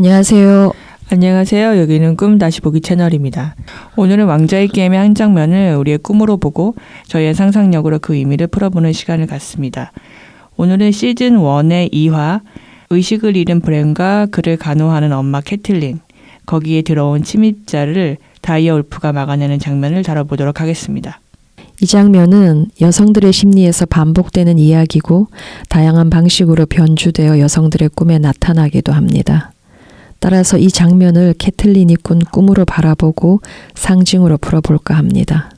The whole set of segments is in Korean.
안녕하세요. 안녕하세요. 여기는 꿈 다시 보기 채널입니다. 오늘은 왕자의 게임의 한 장면을 우리의 꿈으로 보고 저희의 상상력으로 그 의미를 풀어보는 시간을 갖습니다. 오늘은 시즌 1의 2화 의식을 잃은 브랜과 그를 간호하는 엄마 캐틀린, 거기에 들어온 침입자를 다이어 울프가 막아내는 장면을 다뤄보도록 하겠습니다. 이 장면은 여성들의 심리에서 반복되는 이야기고 다양한 방식으로 변주되어 여성들의 꿈에 나타나기도 합니다. 따라서 이 장면을 캐틀린이 꾼 꿈으로 바라보고 상징으로 풀어볼까 합니다.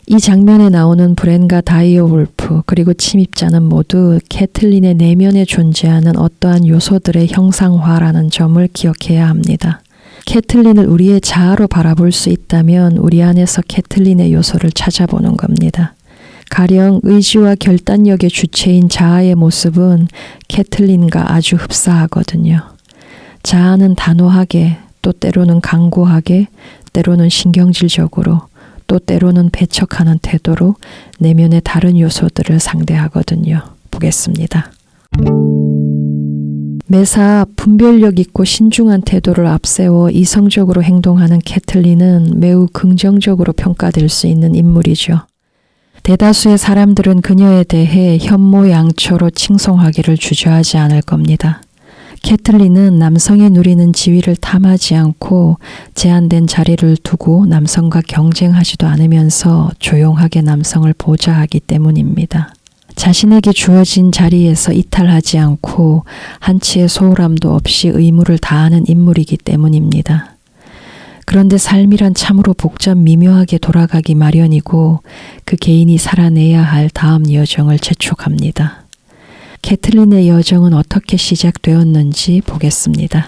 이 장면에 나오는 브랜과 다이어 울프 그리고 침입자는 모두 캐틀린의 내면에 존재하는 어떠한 요소들의 형상화라는 점을 기억해야 합니다. 캐틀린을 우리의 자아로 바라볼 수 있다면 우리 안에서 캐틀린의 요소를 찾아보는 겁니다. 가령 의지와 결단력의 주체인 자아의 모습은 캐틀린과 아주 흡사하거든요. 자아는 단호하게, 또 때로는 강고하게, 때로는 신경질적으로, 또 때로는 배척하는 태도로 내면의 다른 요소들을 상대하거든요. 보겠습니다. 매사 분별력 있고 신중한 태도를 앞세워 이성적으로 행동하는 캐틀린은 매우 긍정적으로 평가될 수 있는 인물이죠. 대다수의 사람들은 그녀에 대해 현모양처로 칭송하기를 주저하지 않을 겁니다. 캐틀린은 남성이 누리는 지위를 탐하지 않고 제한된 자리를 두고 남성과 경쟁하지도 않으면서 조용하게 남성을 보좌하기 때문입니다. 자신에게 주어진 자리에서 이탈하지 않고 한치의 소홀함도 없이 의무를 다하는 인물이기 때문입니다. 그런데 삶이란 참으로 복잡 미묘하게 돌아가기 마련이고 그 개인이 살아내야 할 다음 여정을 재촉합니다. 캐틀린의 여정은 어떻게 시작되었는지 보겠습니다.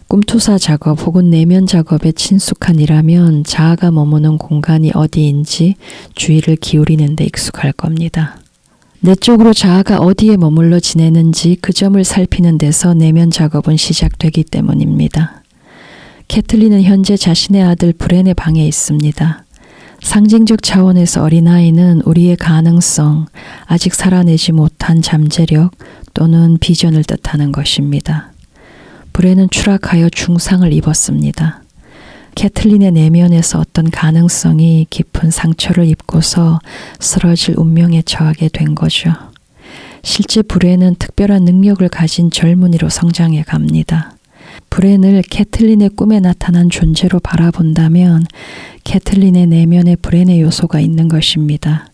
꿈투사 작업 혹은 내면 작업에 친숙한 이라면 자아가 머무는 공간이 어디인지 주의를 기울이는 데 익숙할 겁니다. 내적으로 자아가 어디에 머물러 지내는지 그 점을 살피는 데서 내면 작업은 시작되기 때문입니다. 캐틀린은 현재 자신의 아들 브랜의 방에 있습니다. 상징적 차원에서 어린아이는 우리의 가능성, 아직 살아내지 못한 잠재력 또는 비전을 뜻하는 것입니다. 브랜은 추락하여 중상을 입었습니다. 캐틀린의 내면에서 어떤 가능성이 깊은 상처를 입고서 쓰러질 운명에 처하게 된 거죠. 실제 브랜은 특별한 능력을 가진 젊은이로 성장해 갑니다. 브랜을 캐틀린의 꿈에 나타난 존재로 바라본다면 캐틀린의 내면에 브랜의 요소가 있는 것입니다.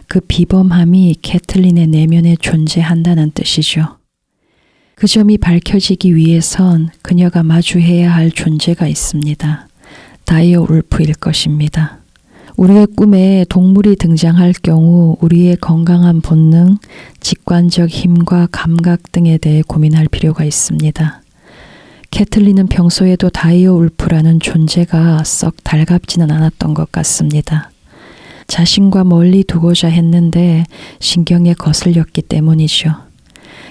그 비범함이 캐틀린의 내면에 존재한다는 뜻이죠. 그 점이 밝혀지기 위해선 그녀가 마주해야 할 존재가 있습니다. 다이어 울프일 것입니다. 우리의 꿈에 동물이 등장할 경우 우리의 건강한 본능, 직관적 힘과 감각 등에 대해 고민할 필요가 있습니다. 캐틀린은 평소에도 다이어 울프라는 존재가 썩 달갑지는 않았던 것 같습니다. 자신과 멀리 두고자 했는데 신경에 거슬렸기 때문이죠.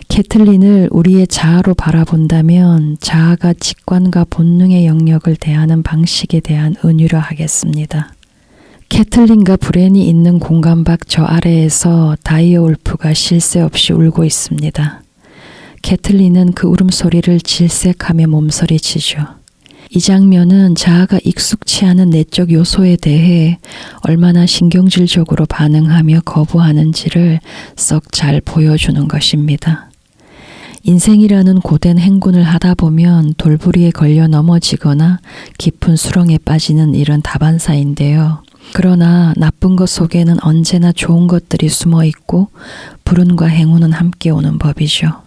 캐틀린을 우리의 자아로 바라본다면 자아가 직관과 본능의 영역을 대하는 방식에 대한 은유를 하겠습니다. 캐틀린과 브랜이 있는 공간 밖 저 아래에서 다이어 울프가 쉴 새 없이 울고 있습니다. 캐틀린은 그 울음소리를 질색하며 몸서리치죠. 이 장면은 자아가 익숙치 않은 내적 요소에 대해 얼마나 신경질적으로 반응하며 거부하는지를 썩 잘 보여주는 것입니다. 인생이라는 고된 행군을 하다 보면 돌부리에 걸려 넘어지거나 깊은 수렁에 빠지는 일은 다반사인데요. 그러나 나쁜 것 속에는 언제나 좋은 것들이 숨어 있고 불운과 행운은 함께 오는 법이죠.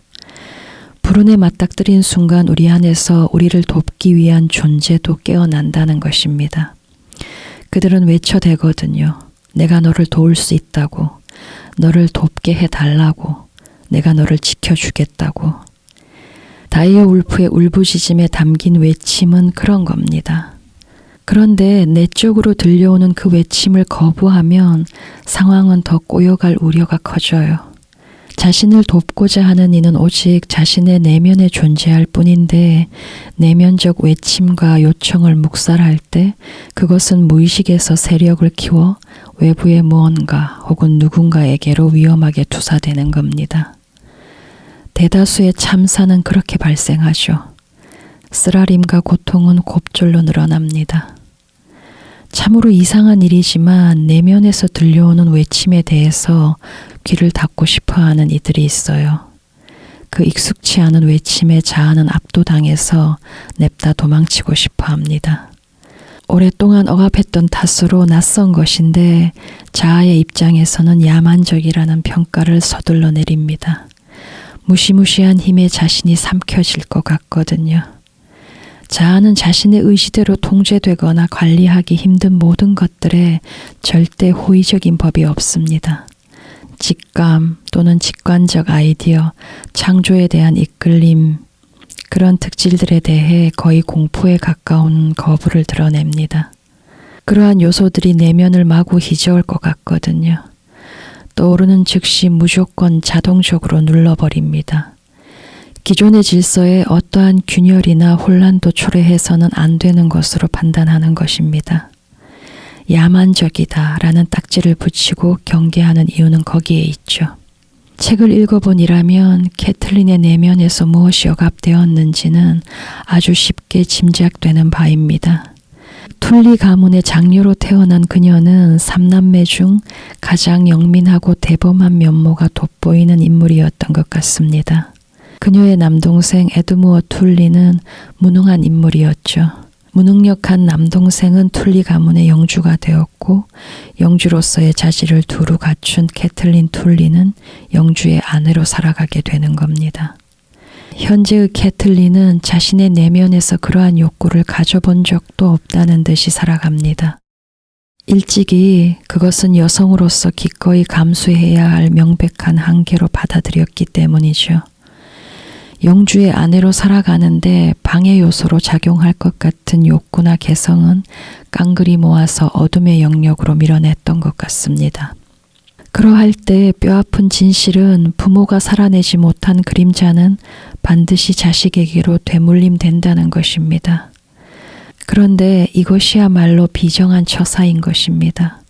불운에 맞닥뜨린 순간 우리 안에서 우리를 돕기 위한 존재도 깨어난다는 것입니다. 그들은 외쳐대거든요. 내가 너를 도울 수 있다고, 너를 돕게 해달라고, 내가 너를 지켜주겠다고. 다이어 울프의 울부짖음에 담긴 외침은 그런 겁니다. 그런데 내적으로 들려오는 그 외침을 거부하면 상황은 더 꼬여갈 우려가 커져요. 자신을 돕고자 하는 이는 오직 자신의 내면에 존재할 뿐인데 내면적 외침과 요청을 묵살할 때 그것은 무의식에서 세력을 키워 외부의 무언가 혹은 누군가에게로 위험하게 투사되는 겁니다. 대다수의 참사는 그렇게 발생하죠. 쓰라림과 고통은 곱절로 늘어납니다. 참으로 이상한 일이지만 내면에서 들려오는 외침에 대해서 귀를 닫고 싶어하는 이들이 있어요. 그 익숙치 않은 외침에 자아는 압도당해서 냅다 도망치고 싶어합니다. 오랫동안 억압했던 탓으로 낯선 것인데 자아의 입장에서는 야만적이라는 평가를 서둘러 내립니다. 무시무시한 힘에 자신이 삼켜질 것 같거든요. 자아는 자신의 의지대로 통제되거나 관리하기 힘든 모든 것들에 절대 호의적인 법이 없습니다. 직감 또는 직관적 아이디어, 창조에 대한 이끌림, 그런 특질들에 대해 거의 공포에 가까운 거부를 드러냅니다. 그러한 요소들이 내면을 마구 휘저을 것 같거든요. 떠오르는 즉시 무조건 자동적으로 눌러버립니다. 기존의 질서에 어떠한 균열이나 혼란도 초래해서는 안 되는 것으로 판단하는 것입니다. 야만적이다 라는 딱지를 붙이고 경계하는 이유는 거기에 있죠. 책을 읽어보니라면 캐틀린의 내면에서 무엇이 억압되었는지는 아주 쉽게 짐작되는 바입니다. 툴리 가문의 장녀로 태어난 그녀는 3남매 중 가장 영민하고 대범한 면모가 돋보이는 인물이었던 것 같습니다. 그녀의 남동생 에드무어 툴리는 무능한 인물이었죠. 무능력한 남동생은 툴리 가문의 영주가 되었고 영주로서의 자질을 두루 갖춘 캐틀린 툴리는 영주의 아내로 살아가게 되는 겁니다. 현재의 캐틀린은 자신의 내면에서 그러한 욕구를 가져본 적도 없다는 듯이 살아갑니다. 일찍이 그것은 여성으로서 기꺼이 감수해야 할 명백한 한계로 받아들였기 때문이죠. 영주의 아내로 살아가는데 방해 요소로 작용할 것 같은 욕구나 개성은 깡그리 모아서 어둠의 영역으로 밀어냈던 것 같습니다. 그러할 때 뼈아픈 진실은 부모가 살아내지 못한 그림자는 반드시 자식에게로 되물림된다는 것입니다. 그런데 이것이야말로 비정한 처사인 것입니다.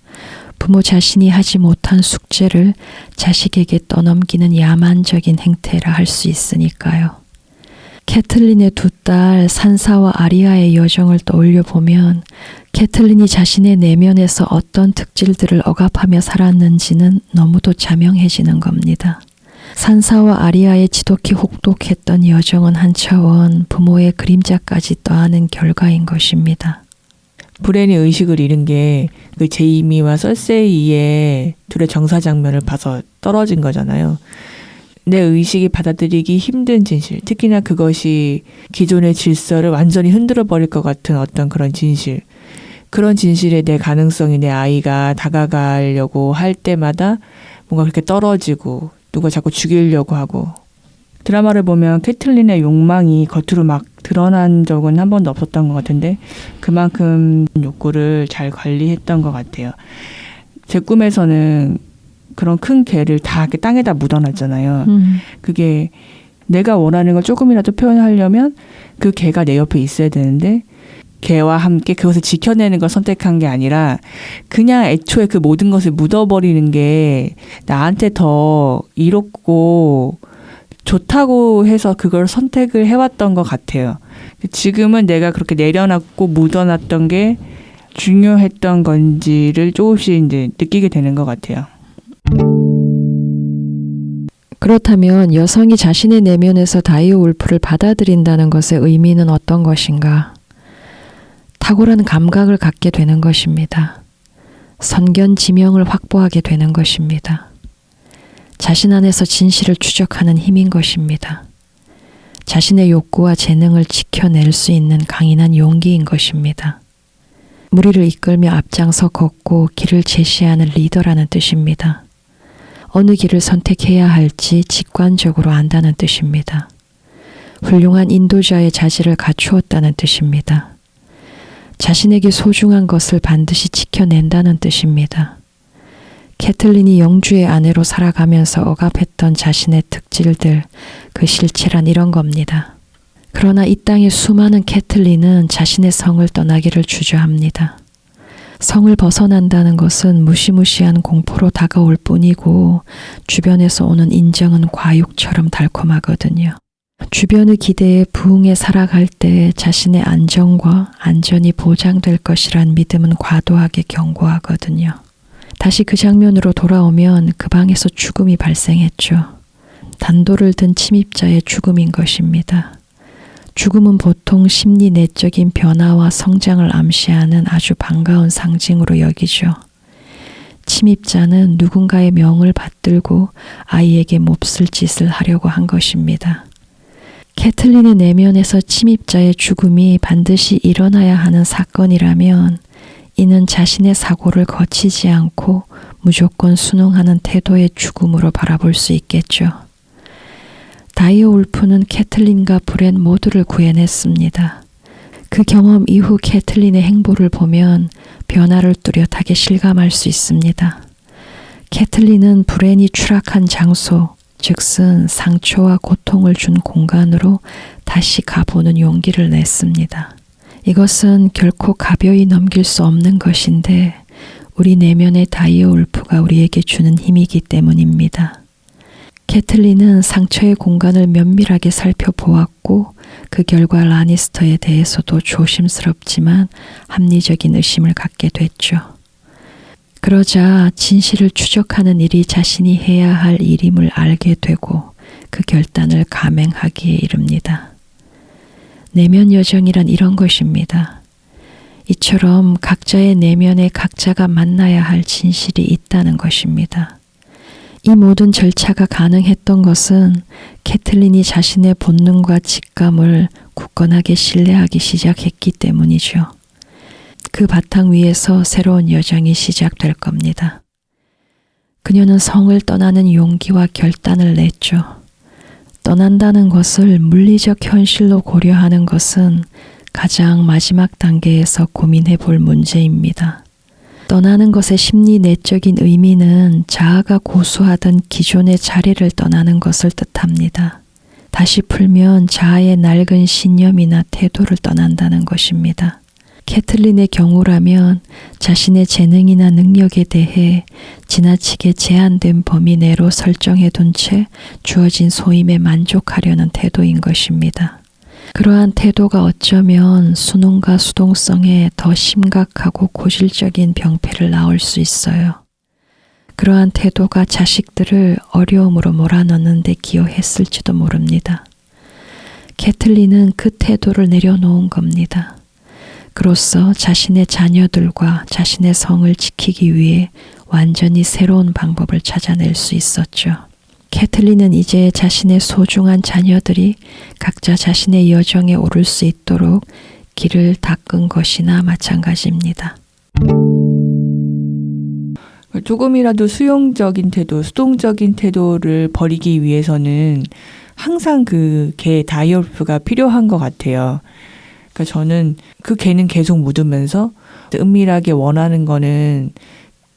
부모 자신이 하지 못한 숙제를 자식에게 떠넘기는 야만적인 행태라 할 수 있으니까요. 캐틀린의 두 딸 산사와 아리아의 여정을 떠올려 보면 캐틀린이 자신의 내면에서 어떤 특질들을 억압하며 살았는지는 너무도 자명해지는 겁니다. 산사와 아리아의 지독히 혹독했던 여정은 한 차원 부모의 그림자까지 떠안은 결과인 것입니다. 브랜이 의식을 잃은 게 그 제이미와 설세이의 둘의 정사 장면을 봐서 떨어진 거잖아요. 내 의식이 받아들이기 힘든 진실, 특히나 그것이 기존의 질서를 완전히 흔들어 버릴 것 같은 어떤 그런 진실, 그런 진실에 대해 가능성이 내 아이가 다가가려고 할 때마다 뭔가 그렇게 떨어지고 누가 자꾸 죽이려고 하고. 드라마를 보면 캐틀린의 욕망이 겉으로 막 드러난 적은 한 번도 없었던 것 같은데 그만큼 욕구를 잘 관리했던 것 같아요. 제 꿈에서는 그런 큰 개를 다 이렇게 땅에다 묻어놨잖아요. 그게 내가 원하는 걸 조금이라도 표현하려면 그 개가 내 옆에 있어야 되는데 개와 함께 그것을 지켜내는 걸 선택한 게 아니라 그냥 애초에 그 모든 것을 묻어버리는 게 나한테 더 이롭고 좋다고 해서 그걸 선택을 해왔던 것 같아요. 지금은 내가 그렇게 내려놨고 묻어놨던 게 중요했던 건지를 조금씩 이제 느끼게 되는 것 같아요. 그렇다면 여성이 자신의 내면에서 다이오 울프를 받아들인다는 것의 의미는 어떤 것인가? 탁월한 감각을 갖게 되는 것입니다. 선견 지명을 확보하게 되는 것입니다. 자신 안에서 진실을 추적하는 힘인 것입니다. 자신의 욕구와 재능을 지켜낼 수 있는 강인한 용기인 것입니다. 무리를 이끌며 앞장서 걷고 길을 제시하는 리더라는 뜻입니다. 어느 길을 선택해야 할지 직관적으로 안다는 뜻입니다. 훌륭한 인도자의 자질을 갖추었다는 뜻입니다. 자신에게 소중한 것을 반드시 지켜낸다는 뜻입니다. 캐틀린이 영주의 아내로 살아가면서 억압했던 자신의 특질들, 그 실체란 이런 겁니다. 그러나 이 땅의 수많은 캐틀린은 자신의 성을 떠나기를 주저합니다. 성을 벗어난다는 것은 무시무시한 공포로 다가올 뿐이고 주변에서 오는 인정은 과육처럼 달콤하거든요. 주변의 기대에 부응해 살아갈 때 자신의 안정과 안전이 보장될 것이란 믿음은 과도하게 견고하거든요. 다시 그 장면으로 돌아오면 그 방에서 죽음이 발생했죠. 단도를 든 침입자의 죽음인 것입니다. 죽음은 보통 심리 내적인 변화와 성장을 암시하는 아주 반가운 상징으로 여기죠. 침입자는 누군가의 명을 받들고 아이에게 몹쓸 짓을 하려고 한 것입니다. 캐틀린의 내면에서 침입자의 죽음이 반드시 일어나야 하는 사건이라면 이는 자신의 사고를 거치지 않고 무조건 순응하는 태도의 죽음으로 바라볼 수 있겠죠. 다이어 울프는 캐틀린과 브렌 모두를 구해냈습니다. 그 경험 이후 캐틀린의 행보를 보면 변화를 뚜렷하게 실감할 수 있습니다. 캐틀린은 브렌이 추락한 장소, 즉슨 상처와 고통을 준 공간으로 다시 가보는 용기를 냈습니다. 이것은 결코 가벼이 넘길 수 없는 것인데 우리 내면의 다이어 울프가 우리에게 주는 힘이기 때문입니다. 캐틀린은 상처의 공간을 면밀하게 살펴보았고 그 결과 라니스터에 대해서도 조심스럽지만 합리적인 의심을 갖게 됐죠. 그러자 진실을 추적하는 일이 자신이 해야 할 일임을 알게 되고 그 결단을 감행하기에 이릅니다. 내면 여정이란 이런 것입니다. 이처럼 각자의 내면에 각자가 만나야 할 진실이 있다는 것입니다. 이 모든 절차가 가능했던 것은 캐틀린이 자신의 본능과 직감을 굳건하게 신뢰하기 시작했기 때문이죠. 그 바탕 위에서 새로운 여정이 시작될 겁니다. 그녀는 성을 떠나는 용기와 결단을 냈죠. 떠난다는 것을 물리적 현실로 고려하는 것은 가장 마지막 단계에서 고민해 볼 문제입니다. 떠나는 것의 심리 내적인 의미는 자아가 고수하던 기존의 자리를 떠나는 것을 뜻합니다. 다시 풀면 자아의 낡은 신념이나 태도를 떠난다는 것입니다. 캐틀린의 경우라면 자신의 재능이나 능력에 대해 지나치게 제한된 범위 내로 설정해 둔 채 주어진 소임에 만족하려는 태도인 것입니다. 그러한 태도가 어쩌면 수능과 수동성에 더 심각하고 고질적인 병폐를 낳을 수 있어요. 그러한 태도가 자식들을 어려움으로 몰아넣는 데 기여했을지도 모릅니다. 캐틀린은 그 태도를 내려놓은 겁니다. 그로써 자신의 자녀들과 자신의 성을 지키기 위해 완전히 새로운 방법을 찾아낼 수 있었죠. 캐틀린은 이제 자신의 소중한 자녀들이 각자 자신의 여정에 오를 수 있도록 길을 닦은 것이나 마찬가지입니다. 조금이라도 수용적인 태도, 수동적인 태도를 버리기 위해서는 항상 그 개 다이얼프가 필요한 것 같아요. 그러니까 저는 그 개는 계속 묻으면서 은밀하게 원하는 거는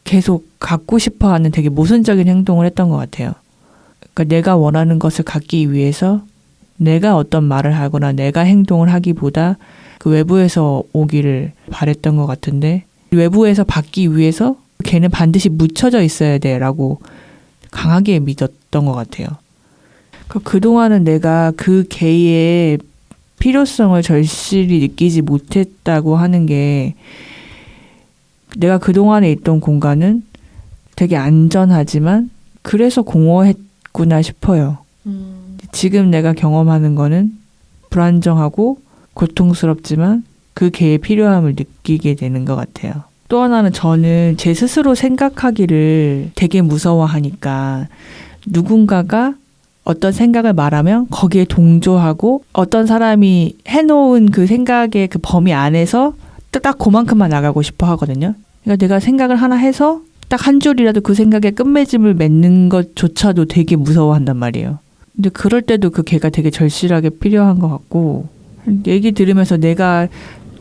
계속 갖고 싶어하는 되게 모순적인 행동을 했던 것 같아요. 그러니까 내가 원하는 것을 갖기 위해서 내가 어떤 말을 하거나 내가 행동을 하기보다 그 외부에서 오기를 바랬던 것 같은데 외부에서 받기 위해서 걔는 반드시 묻혀져 있어야 돼라고 강하게 믿었던 것 같아요. 그동안은 내가 그 개의 필요성을 절실히 느끼지 못했다고 하는 게 내가 그동안에 있던 공간은 되게 안전하지만 그래서 공허했구나 싶어요. 지금 내가 경험하는 거는 불안정하고 고통스럽지만 그 개의 필요함을 느끼게 되는 것 같아요. 또 하나는 저는 제 스스로 생각하기를 되게 무서워하니까 누군가가 어떤 생각을 말하면 거기에 동조하고 어떤 사람이 해놓은 그 생각의 그 범위 안에서 딱 그만큼만 나가고 싶어 하거든요. 그러니까 내가 생각을 하나 해서 딱 한 줄이라도 그 생각에 끝맺음을 맺는 것조차도 되게 무서워한단 말이에요. 근데 그럴 때도 그 개가 되게 절실하게 필요한 것 같고 얘기 들으면서 내가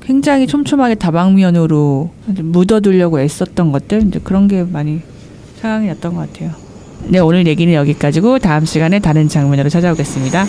굉장히 촘촘하게 다방면으로 묻어두려고 애썼던 것들 이제 그런 게 많이 상황이 났던 것 같아요. 네, 오늘 얘기는 여기까지고 다음 시간에 다른 장면으로 찾아오겠습니다.